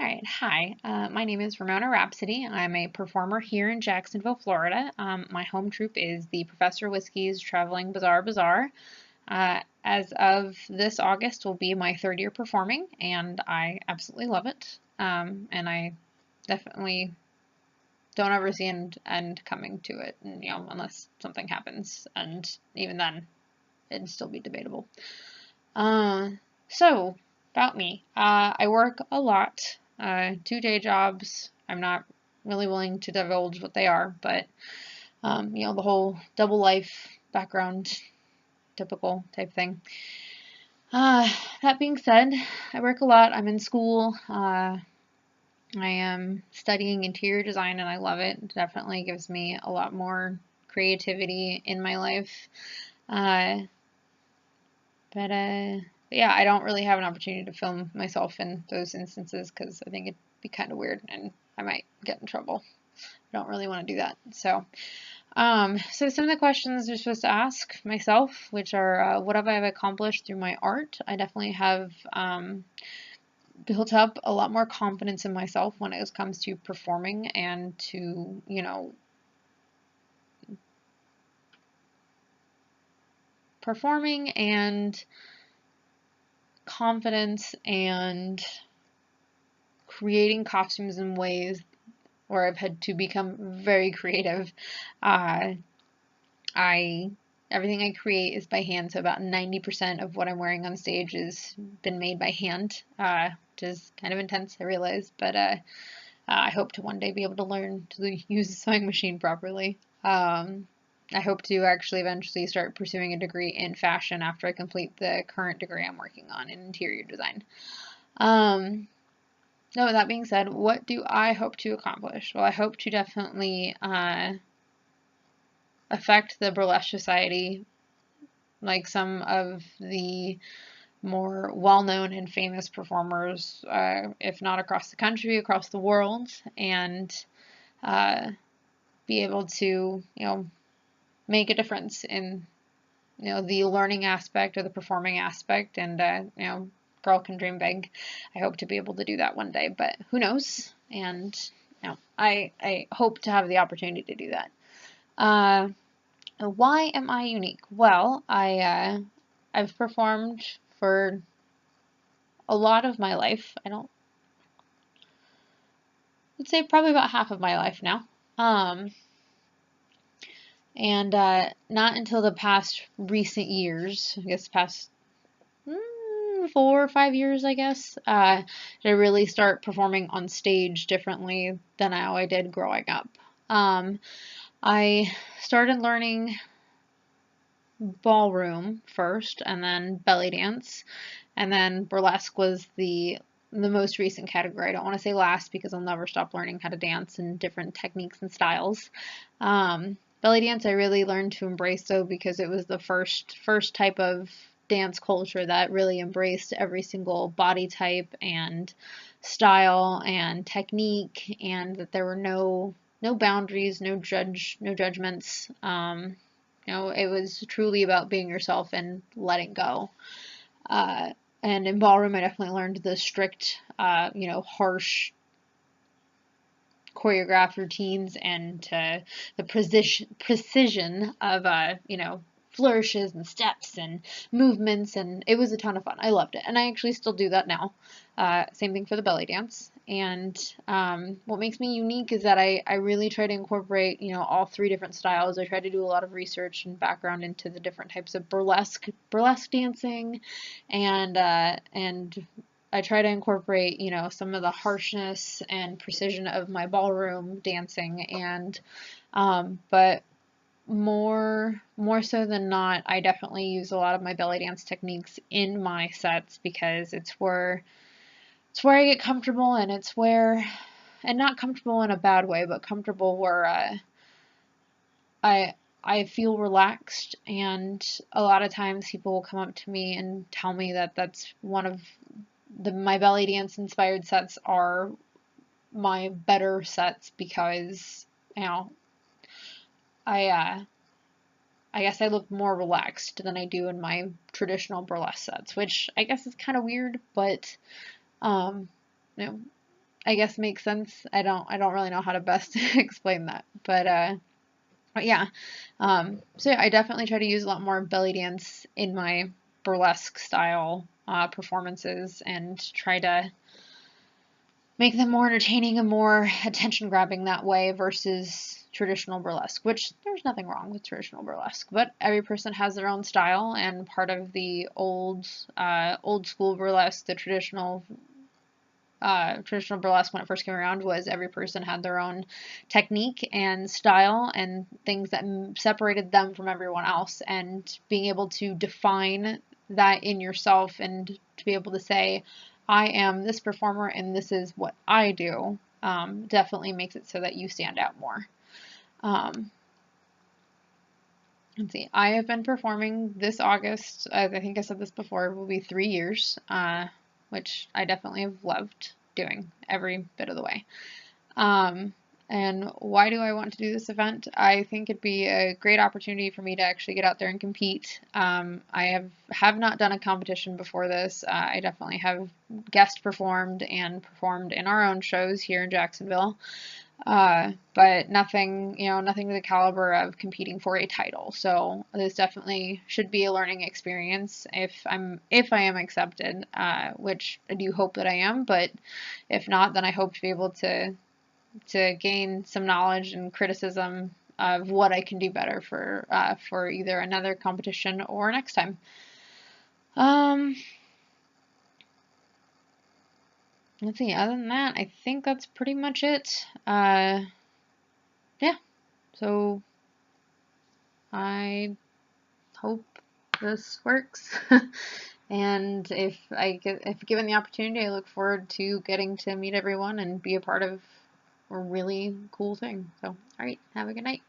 All right, hi. My name is Ramona Rhapsody. I'm a performer here in Jacksonville, Florida. My home troupe is the Professor Whiskey's Traveling Bizarre Bazaar. As of this August will be my third year performing, and I absolutely love it. And I definitely don't ever see an end coming to it, and, unless something happens, and even then, it'd still be debatable. Uh, so, about me. I work a lot, 2 day jobs. I'm not really willing to divulge what they are, but, the whole double life background, typical type thing. Uh, that being said, I work a lot. I'm in school. I am studying interior design and I love it. It definitely gives me a lot more creativity in my life. Uh, but yeah, I don't really have an opportunity to film myself in those instances because I think it'd be kind of weird and I might get in trouble. I don't really want to do that. So some of the questions you're supposed to ask myself, which are what have I accomplished through my art? I definitely have built up a lot more confidence in myself when it comes to performing and to, performing and confidence and creating costumes in ways where I've had to become very creative. Uh, I Everything I create is by hand, so about 90% of what I'm wearing on stage has been made by hand, which is kind of intense, I realize, but I hope to one day be able to learn to use a sewing machine properly. I hope to actually eventually start pursuing a degree in fashion after I complete the current degree I'm working on in interior design. No, with that being said, what do I hope to accomplish? Well, I hope to definitely affect the burlesque society like some of the more well-known and famous performers, if not across the country, across the world, and uh, be able to, make a difference in, the learning aspect or the performing aspect. And, girl can dream big. I hope to be able to do that one day, but who knows? And, I hope to have the opportunity to do that. Why am I unique? Well, I've performed for a lot of my life. I'd say probably about half of my life now. Um, and not until the past recent years, I guess past 4 or 5 years, I guess, did I really start performing on stage differently than how I did growing up. I started learning ballroom first, and then belly dance, and then burlesque was the most recent category. I don't want to say last because I'll never stop learning how to dance and different techniques and styles. Belly dance I really learned to embrace though because it was the first type of dance culture that really embraced every single body type and style and technique, and that there were no boundaries, no judgments. It was truly about being yourself and letting go. Uh, and in ballroom, I definitely learned the strict, harsh choreographed routines and the precision of, flourishes and steps and movements, and it was a ton of fun. I loved it, and I actually still do that now. Same thing for the belly dance. And what makes me unique is that I really try to incorporate, all three different styles. I try to do a lot of research and background into the different types of burlesque dancing, and I try to incorporate, some of the harshness and precision of my ballroom dancing, and but more so than not, I definitely use a lot of my belly dance techniques in my sets because it's where I get comfortable, and it's where, and not comfortable in a bad way, but comfortable where I I feel relaxed, and a lot of times people will come up to me and tell me that that's one of my belly dance inspired sets are my better sets because, you know, I I guess I look more relaxed than I do in my traditional burlesque sets, which I guess is kind of weird, but um, you know, I guess makes sense. I don't really know how to best explain that, but yeah. So yeah, I definitely try to use a lot more belly dance in my burlesque style performances and try to make them more entertaining and more attention grabbing that way versus traditional burlesque, which there's nothing wrong with traditional burlesque, but every person has their own style, and part of the old school burlesque, the traditional burlesque when it first came around was every person had their own technique and style and things that separated them from everyone else, and being able to define that in yourself and to be able to say, I am this performer and this is what I do, definitely makes it so that you stand out more. Let's see, I have been performing this August, as I think I said this before, will be 3 years, which I definitely have loved doing every bit of the way. And why do I want to do this event? I think it'd be a great opportunity for me to actually get out there and compete. I have not done a competition before this. I definitely have guest performed and performed in our own shows here in Jacksonville. But nothing, nothing to the caliber of competing for a title. So this definitely should be a learning experience if I am accepted, which I do hope that I am. But if not, then I hope to be able to gain some knowledge and criticism of what I can do better for either another competition or next time. Let's see. Other than that, I think that's pretty much it. Yeah. So I hope this works. And if given the opportunity, I look forward to getting to meet everyone and be a part of a really cool thing. So, all right, have a good night.